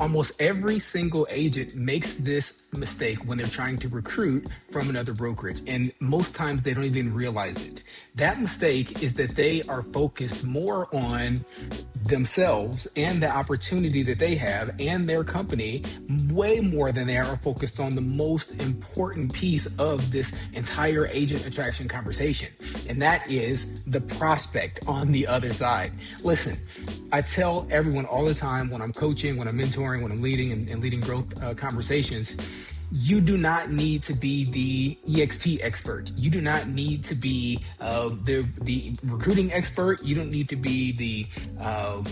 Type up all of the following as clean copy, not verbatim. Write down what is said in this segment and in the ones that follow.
Almost every single agent makes this mistake when they're trying to recruit from another brokerage, and most times they don't even realize it. That mistake is that they are focused more on themselves and the opportunity that they have and their company way more than they are focused on the most important piece of this entire agent attraction conversation, and that is the prospect on the other side. Listen, I tell everyone all the time when I'm coaching, when I'm mentoring, when I'm leading and leading growth conversations, you do not need to be the EXP expert. You do not need to be the recruiting expert. You don't need to be the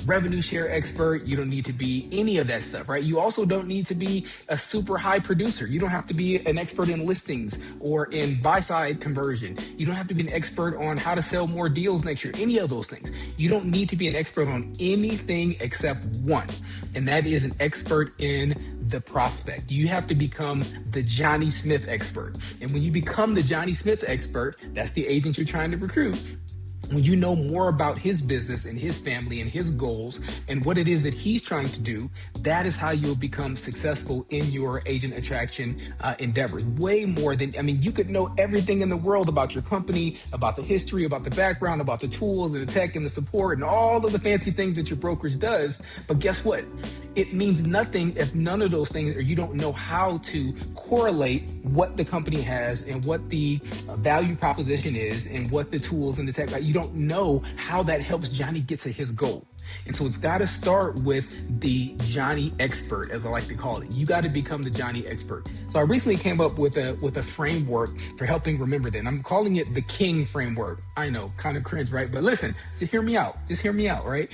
revenue share expert. You don't need to be any of that stuff, right? You also don't need to be a super high producer. You don't have to be an expert in listings or in buy-side conversion. You don't have to be an expert on how to sell more deals next year, any of those things. You don't need to be an expert on anything except one, and that is an expert in the prospect. You have to become the Johnny Smith expert. And when you become the Johnny Smith expert, that's the agent you're trying to recruit. When you know more about his business and his family and his goals and what it is that he's trying to do, that is how you'll become successful in your agent attraction endeavors. Way more than, you could know everything in the world about your company, about the history, about the background, about the tools and the tech and the support and all of the fancy things that your brokerage does. But guess what? It means nothing if none of those things, or you don't know how to correlate what the company has and what the value proposition is and what the tools and the tech, you don't know how that helps Johnny get to his goal. And so it's got to start with the Johnny expert, as I like to call it. You got to become the Johnny expert. So I recently came up with a framework for helping remember that. And I'm calling it the King framework. I know, kind of cringe, right? But listen, just hear me out. Just hear me out, right?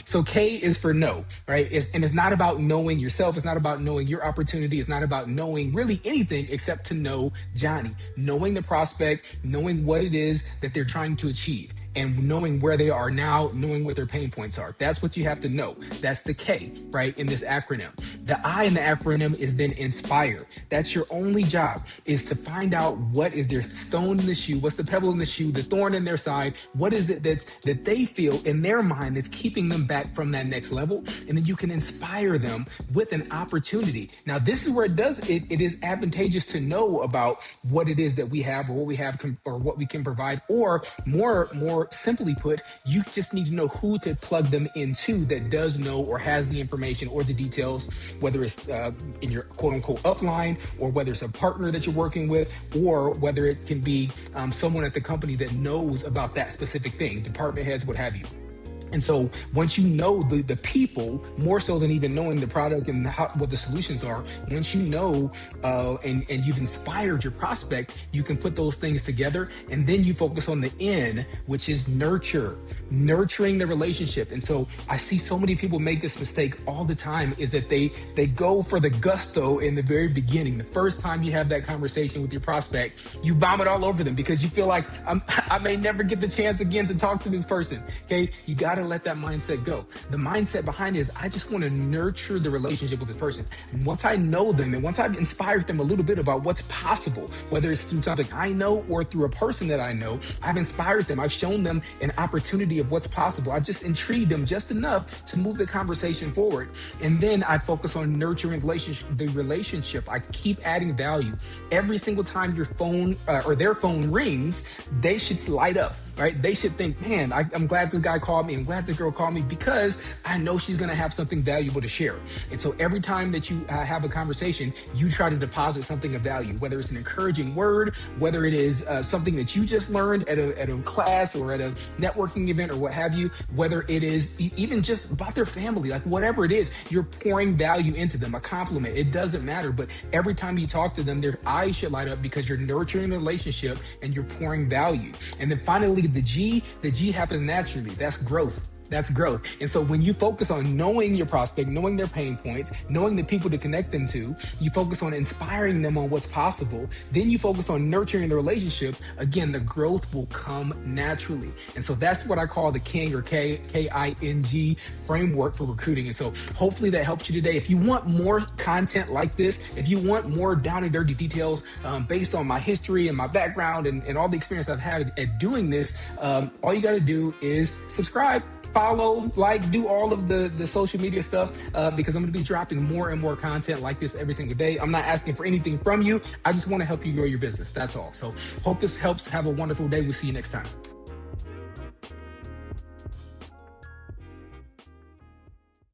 So K is for know, right? And it's not about knowing yourself. It's not about knowing your opportunity. It's not about knowing really anything except to know Johnny, knowing the prospect, knowing what it is that they're trying to achieve, and knowing where they are now, knowing what their pain points are. That's what you have to know. That's the K, right, in this acronym. The I in the acronym is then inspire. That's your only job, is to find out what is their stone in the shoe, what's the pebble in the shoe, the thorn in their side, what is it that they feel in their mind that's keeping them back from that next level, and then you can inspire them with an opportunity. Now, this is where it is advantageous to know about what it is that we have or what we have or what we can provide, or more simply put, you just need to know who to plug them into that does know or has the information or the details, whether it's in your quote unquote upline, or whether it's a partner that you're working with, or whether it can be someone at the company that knows about that specific thing, department heads, what have you. And so once you know the people, more so than even knowing the product and what the solutions are, once you know and you've inspired your prospect, you can put those things together, and then you focus on the N, which is nurturing the relationship. And so I see so many people make this mistake all the time, is that they go for the gusto in the very beginning. The first time you have that conversation with your prospect, you vomit all over them because you feel like I may never get the chance again to talk to this person. Okay, you got to let that mindset go. The mindset behind it is, I just want to nurture the relationship with this person. And once I know them, and once I've inspired them a little bit about what's possible, whether it's through something I know or through a person that I know, I've inspired them. I've shown them an opportunity of what's possible. I just intrigued them just enough to move the conversation forward. And then I focus on nurturing the relationship. I keep adding value. Every single time your phone or their phone rings, they should light up. Right? They should think, man, I'm glad this guy called me. I'm glad the girl called me, because I know she's going to have something valuable to share. And so every time that you have a conversation, you try to deposit something of value, whether it's an encouraging word, whether it is something that you just learned at a class or at a networking event or what have you, whether it is even just about their family, like whatever it is, you're pouring value into them, a compliment. It doesn't matter. But every time you talk to them, their eyes should light up because you're nurturing the relationship and you're pouring value. And then finally, the G happens naturally. That's growth. That's growth. And so when you focus on knowing your prospect, knowing their pain points, knowing the people to connect them to, you focus on inspiring them on what's possible, then you focus on nurturing the relationship, again, the growth will come naturally. And so that's what I call the King, or K-I-N-G framework for recruiting. And so hopefully that helps you today. If you want more content like this, if you want more down and dirty details based on my history and my background and all the experience I've had at doing this, all you got to do is subscribe. follow, like, do all of the social media stuff, because I'm going to be dropping more and more content like this every single day. I'm not asking for anything from you. I just want to help you grow your business. That's all. So hope this helps. Have a wonderful day. We'll see you next time.